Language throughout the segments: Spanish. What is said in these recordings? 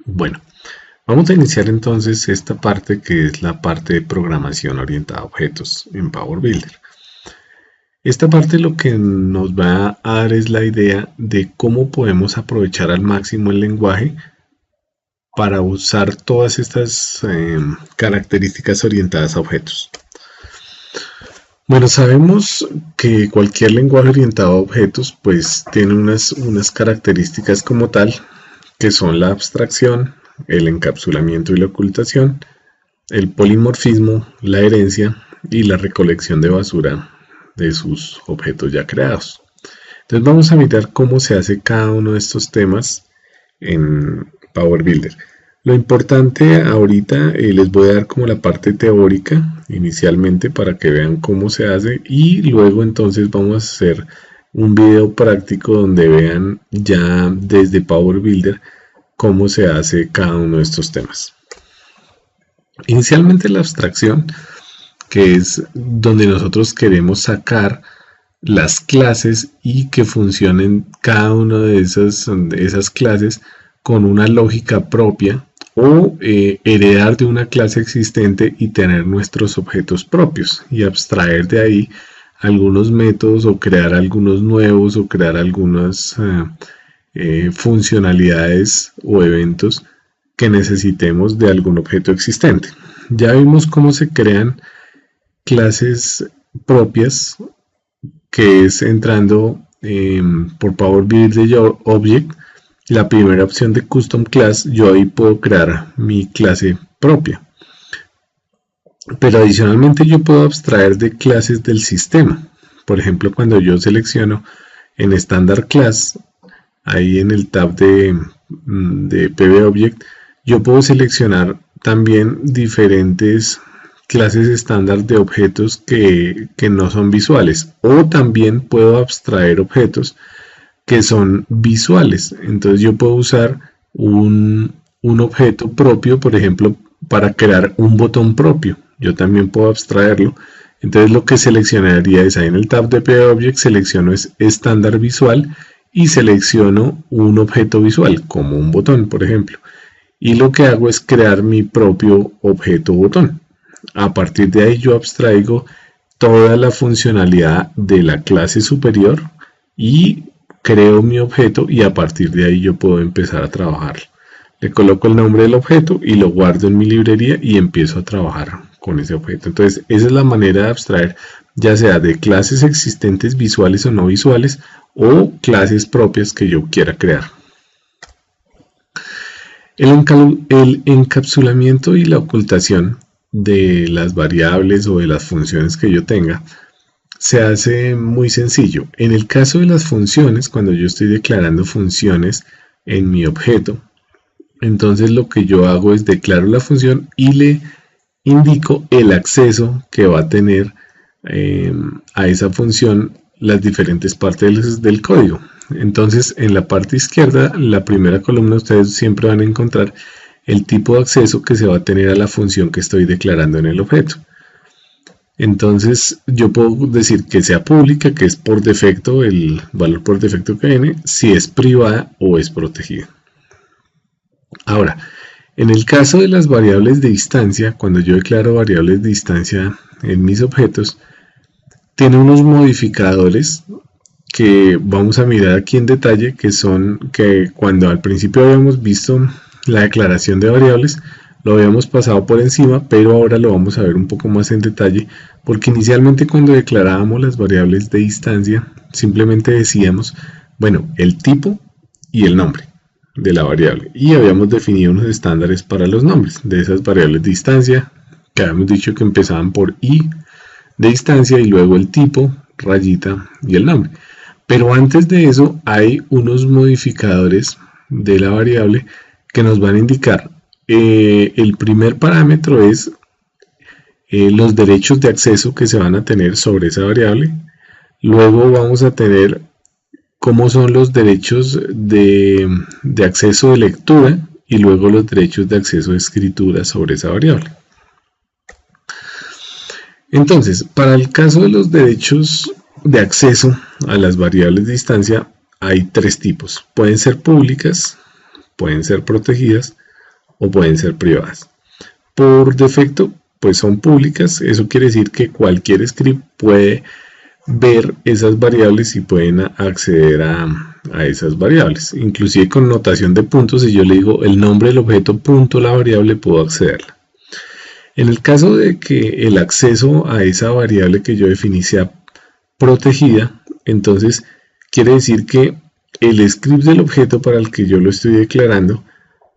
Bueno, vamos a iniciar entonces esta parte que es la parte de programación orientada a objetos en Power Builder. Esta parte lo que nos va a dar es la idea de cómo podemos aprovechar al máximo el lenguaje para usar todas estas características orientadas a objetos. Bueno, sabemos que cualquier lenguaje orientado a objetos pues tiene unas características como tal, que son la abstracción, el encapsulamiento y la ocultación, el polimorfismo, la herencia y la recolección de basura de sus objetos ya creados. Entonces vamos a mirar cómo se hace cada uno de estos temas en Power Builder. Lo importante ahorita les voy a dar como la parte teórica inicialmente para que vean cómo se hace y luego entonces vamos a hacer un video práctico donde vean ya desde Power Builder cómo se hace cada uno de estos temas. Inicialmente la abstracción, que es donde nosotros queremos sacar las clases y que funcionen cada una de esas clases con una lógica propia o heredar de una clase existente y tener nuestros objetos propios y abstraer de ahí algunos métodos o crear algunos nuevos o crear algunas funcionalidades o eventos que necesitemos de algún objeto existente. Ya vimos cómo se crean clases propias, que es entrando por Power Builder Object, la primera opción de Custom Class. Yo ahí puedo crear mi clase propia, pero adicionalmente yo puedo abstraer de clases del sistema. Por ejemplo, cuando yo selecciono en Standard Class, ahí en el tab de PB Object, yo puedo seleccionar también diferentes clases estándar de objetos que no son visuales, o también puedo abstraer objetos que son visuales. Entonces yo puedo usar un objeto propio, por ejemplo, para crear un botón propio. Yo también puedo abstraerlo. Entonces lo que seleccionaría es ahí en el tab de PB Object, selecciono es estándar visual y selecciono un objeto visual, como un botón, por ejemplo. Y lo que hago es crear mi propio objeto botón. A partir de ahí yo abstraigo toda la funcionalidad de la clase superior y creo mi objeto, y a partir de ahí yo puedo empezar a trabajar. Le coloco el nombre del objeto y lo guardo en mi librería y empiezo a trabajar con ese objeto. Entonces esa es la manera de abstraer, ya sea de clases existentes visuales o no visuales, o clases propias que yo quiera crear. El encapsulamiento y la ocultación de las variables o de las funciones que yo tenga se hace muy sencillo. En el caso de las funciones, cuando yo estoy declarando funciones en mi objeto, entonces lo que yo hago es declaro la función y le indico el acceso que va a tener a esa función las diferentes partes del código. Entonces en la parte izquierda, la primera columna, ustedes siempre van a encontrar el tipo de acceso que se va a tener a la función que estoy declarando en el objeto. Entonces yo puedo decir que sea pública, que es por defecto, el valor por defecto que viene, si es privada o es protegida. Ahora, en el caso de las variables de instancia, cuando yo declaro variables de instancia en mis objetos, tiene unos modificadores que vamos a mirar aquí en detalle, que son que cuando al principio habíamos visto la declaración de variables, lo habíamos pasado por encima, pero ahora lo vamos a ver un poco más en detalle, porque inicialmente cuando declarábamos las variables de instancia, simplemente decíamos, bueno, el tipo y el nombre de la variable, y habíamos definido unos estándares para los nombres de esas variables de instancia, que habíamos dicho que empezaban por i de instancia y luego el tipo, rayita y el nombre. Pero antes de eso hay unos modificadores de la variable que nos van a indicar. El primer parámetro es los derechos de acceso que se van a tener sobre esa variable. Luego vamos a tener cómo son los derechos de acceso de lectura y luego los derechos de acceso de escritura sobre esa variable. Entonces, para el caso de los derechos de acceso a las variables de instancia, hay tres tipos. Pueden ser públicas, pueden ser protegidas o pueden ser privadas. Por defecto, pues son públicas. Eso quiere decir que cualquier script puede ver esas variables y pueden acceder a esas variables. Inclusive con notación de puntos, si yo le digo el nombre del objeto punto la variable, puedo accederla. En el caso de que el acceso a esa variable que yo definí sea protegida, entonces quiere decir que el script del objeto para el que yo lo estoy declarando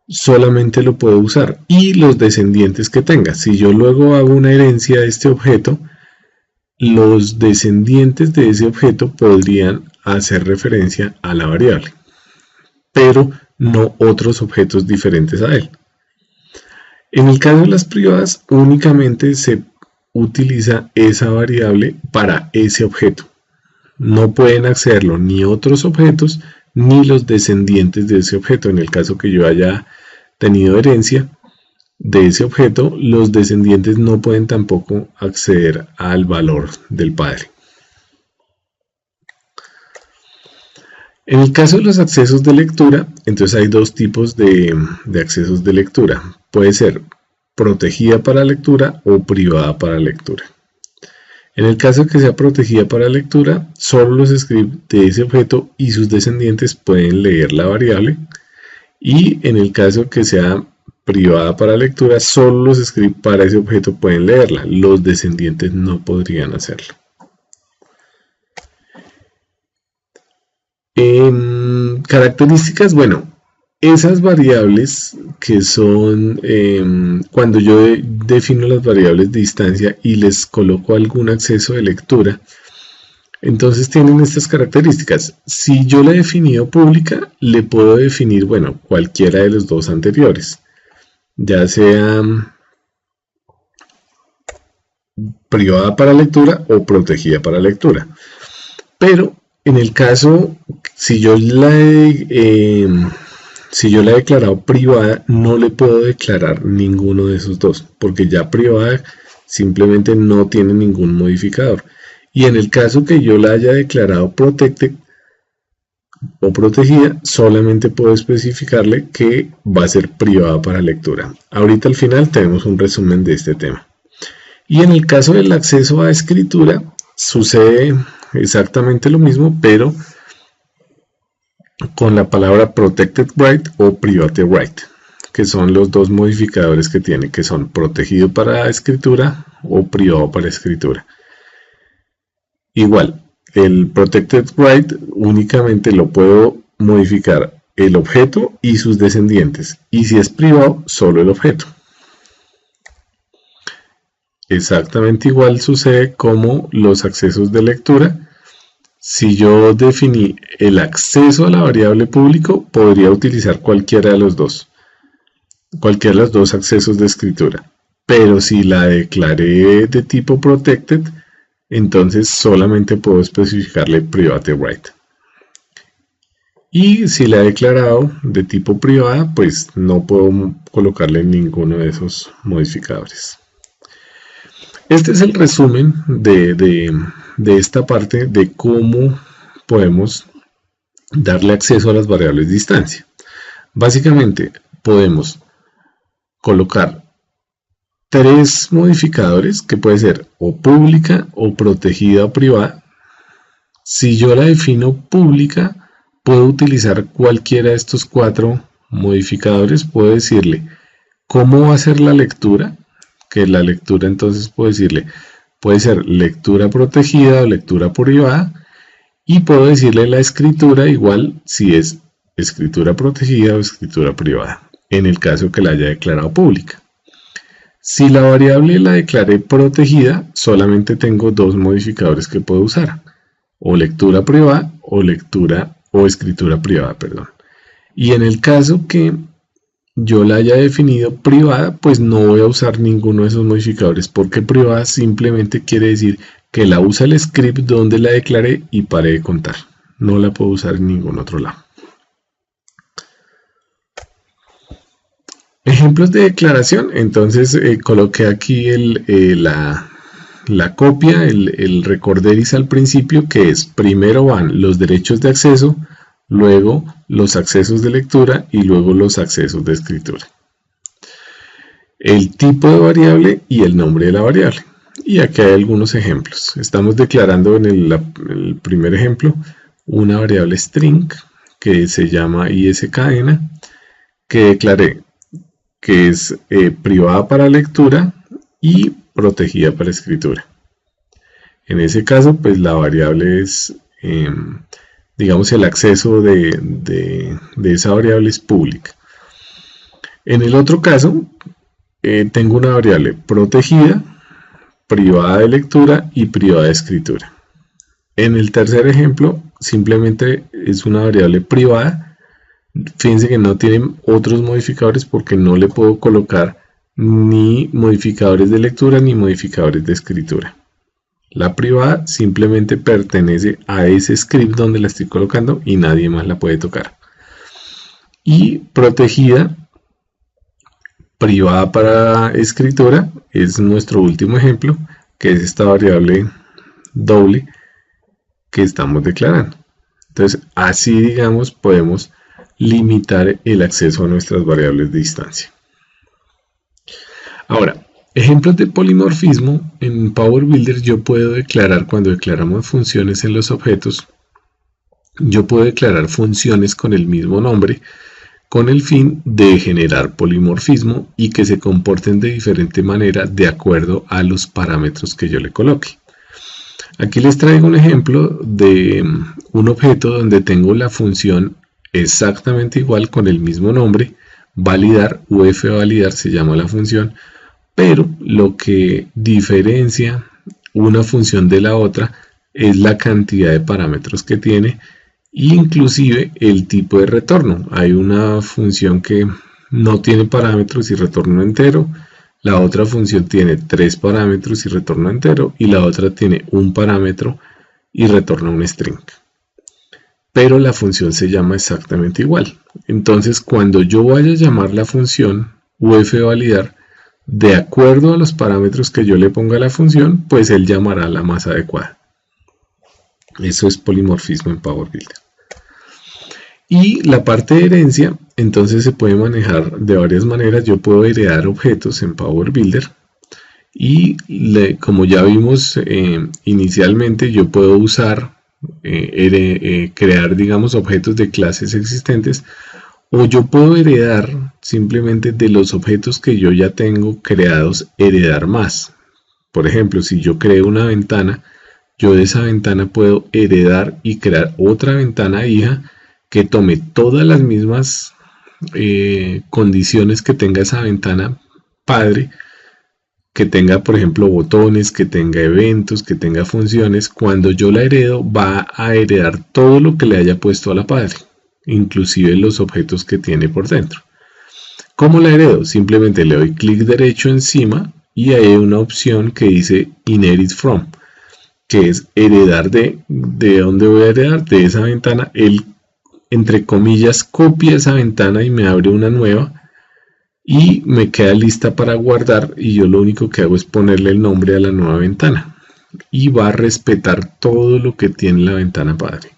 solamente lo puedo usar y los descendientes que tenga. Si yo luego hago una herencia de este objeto, los descendientes de ese objeto podrían hacer referencia a la variable, pero no otros objetos diferentes a él. En el caso de las privadas, únicamente se utiliza esa variable para ese objeto. No pueden accederlo ni otros objetos ni los descendientes de ese objeto. En el caso que yo haya tenido herencia de ese objeto, los descendientes no pueden tampoco acceder al valor del padre. En el caso de los accesos de lectura, entonces hay dos tipos de accesos de lectura. Puede ser protegida para lectura o privada para lectura. En el caso que sea protegida para lectura, solo los scripts de ese objeto y sus descendientes pueden leer la variable. Y en el caso que sea privada para lectura, solo los scripts para ese objeto pueden leerla. Los descendientes no podrían hacerlo. Características, bueno, esas variables que son, cuando yo defino las variables de instancia y les coloco algún acceso de lectura, entonces tienen estas características. Si yo la he definido pública, le puedo definir, bueno, cualquiera de los dos anteriores, ya sea privada para lectura o protegida para lectura. Pero en el caso, si yo la he declarado privada, no le puedo declarar ninguno de esos dos, porque ya privada simplemente no tiene ningún modificador. Y en el caso que yo la haya declarado protected o protegida, solamente puedo especificarle que va a ser privada para lectura. Ahorita al final tenemos un resumen de este tema. Y en el caso del acceso a escritura, sucede exactamente lo mismo, pero con la palabra protected write o private write, que son los dos modificadores que tiene, que son protegido para escritura o privado para escritura. Igual, el protected write únicamente lo puedo modificar el objeto y sus descendientes, y si es privado, solo el objeto. Exactamente igual sucede como los accesos de lectura. Si yo definí el acceso a la variable público, podría utilizar cualquiera de los dos accesos de escritura. Pero si la declaré de tipo protected, entonces solamente puedo especificarle private write. Y si la he declarado de tipo privada, pues no puedo colocarle ninguno de esos modificadores. Este es el resumen de esta parte de cómo podemos darle acceso a las variables de instancia. Básicamente podemos colocar tres modificadores que puede ser o pública o protegida o privada. Si yo la defino pública, puedo utilizar cualquiera de estos cuatro modificadores. Puedo decirle cómo va a ser la lectura, que la lectura entonces puedo decirle puede ser lectura protegida o lectura privada, y puedo decirle la escritura igual si es escritura protegida o escritura privada, en el caso que la haya declarado pública. Si la variable la declaré protegida, solamente tengo dos modificadores que puedo usar, o lectura privada o escritura privada, perdón. Y en el caso que yo la haya definido privada, pues no voy a usar ninguno de esos modificadores, porque privada simplemente quiere decir que la usa el script donde la declaré y paré de contar. No la puedo usar en ningún otro lado. Ejemplos de declaración. Entonces coloqué aquí la copia, el recorderis al principio, que es primero van los derechos de acceso, luego los accesos de lectura y luego los accesos de escritura. el tipo de variable y el nombre de la variable. Y aquí hay algunos ejemplos. Estamos declarando en el primer ejemplo una variable string que se llama isCadena, que declaré que es privada para lectura y protegida para escritura. En ese caso, pues la variable es, digamos, el acceso de esa variable es pública. En el otro caso, tengo una variable protegida, privada de lectura y privada de escritura. En el tercer ejemplo, simplemente es una variable privada. Fíjense que no tiene otros modificadores porque no le puedo colocar ni modificadores de lectura ni modificadores de escritura. La privada simplemente pertenece a ese script donde la estoy colocando y nadie más la puede tocar. Y protegida, privada para escritura, es nuestro último ejemplo, que es esta variable doble que estamos declarando. Entonces, así, digamos, podemos limitar el acceso a nuestras variables de instancia. Ahora, ejemplos de polimorfismo. En Power Builder yo puedo declarar, cuando declaramos funciones en los objetos, yo puedo declarar funciones con el mismo nombre, con el fin de generar polimorfismo y que se comporten de diferente manera de acuerdo a los parámetros que yo le coloque. Aquí les traigo un ejemplo de un objeto donde tengo la función exactamente igual con el mismo nombre, validar, uf_validar se llama la función, pero lo que diferencia una función de la otra es la cantidad de parámetros que tiene, inclusive el tipo de retorno. Hay una función que no tiene parámetros y retorna entero, la otra función tiene 3 parámetros y retorna entero, y la otra tiene un parámetro y retorna un string. Pero la función se llama exactamente igual. Entonces, cuando yo vaya a llamar la función uf_validar, de acuerdo a los parámetros que yo le ponga a la función, pues él llamará la más adecuada. Eso es polimorfismo en Power Builder. Y la parte de herencia, entonces se puede manejar de varias maneras. Yo puedo heredar objetos en Power Builder y como ya vimos inicialmente, yo puedo usar, crear, digamos, objetos de clases existentes, o yo puedo heredar simplemente de los objetos que yo ya tengo creados, heredar más. Por ejemplo, si yo creo una ventana, yo de esa ventana puedo heredar y crear otra ventana hija que tome todas las mismas condiciones que tenga esa ventana padre, que tenga, por ejemplo, botones, que tenga eventos, que tenga funciones. Cuando yo la heredo, va a heredar todo lo que le haya puesto a la padre, inclusive los objetos que tiene por dentro. ¿Cómo la heredo? Simplemente le doy clic derecho encima y hay una opción que dice Inherit From, que es heredar de dónde voy a heredar, de esa ventana. Él, entre comillas, copia esa ventana y me abre una nueva y me queda lista para guardar, y yo lo único que hago es ponerle el nombre a la nueva ventana y va a respetar todo lo que tiene la ventana padre.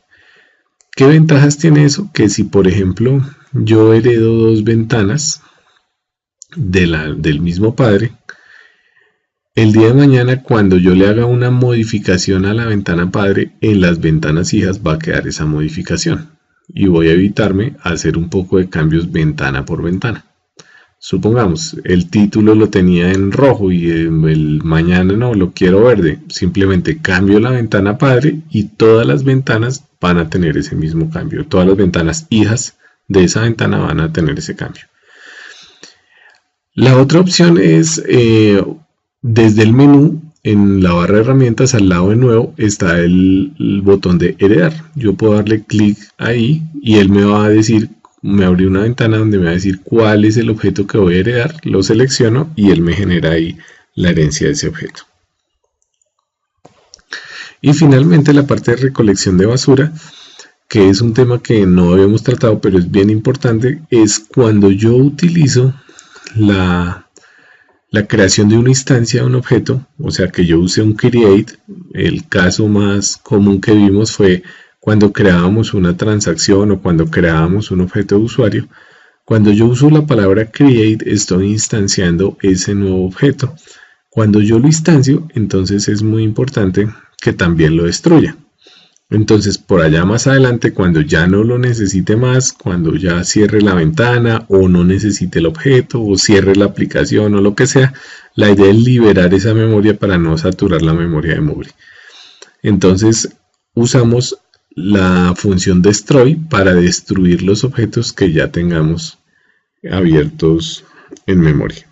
¿Qué ventajas tiene eso? Que si, por ejemplo, yo heredo dos ventanas del mismo padre, el día de mañana, cuando yo le haga una modificación a la ventana padre, en las ventanas hijas va a quedar esa modificación y voy a evitarme hacer un poco de cambios ventana por ventana. Supongamos, el título lo tenía en rojo y el mañana no, lo quiero verde. Simplemente cambio la ventana padre y todas las ventanas van a tener ese mismo cambio. Todas las ventanas hijas de esa ventana van a tener ese cambio. La otra opción es, desde el menú, en la barra de herramientas, al lado de nuevo, está el botón de heredar. Yo puedo darle clic ahí y él me va a decir, me abrió una ventana donde me va a decir cuál es el objeto que voy a heredar, lo selecciono y él me genera ahí la herencia de ese objeto. Y finalmente la parte de recolección de basura, que es un tema que no habíamos tratado pero es bien importante, es cuando yo utilizo la creación de una instancia de un objeto, o sea que yo use un create. El caso más común que vimos fue cuando creábamos una transacción o cuando creábamos un objeto de usuario. Cuando yo uso la palabra create, estoy instanciando ese nuevo objeto. Cuando yo lo instancio, entonces es muy importante que también lo destruya. Entonces, por allá más adelante, cuando ya no lo necesite más, cuando ya cierre la ventana o no necesite el objeto o cierre la aplicación o lo que sea, la idea es liberar esa memoria para no saturar la memoria de memoria. Entonces, usamos la función destroy para destruir los objetos que ya tengamos abiertos en memoria.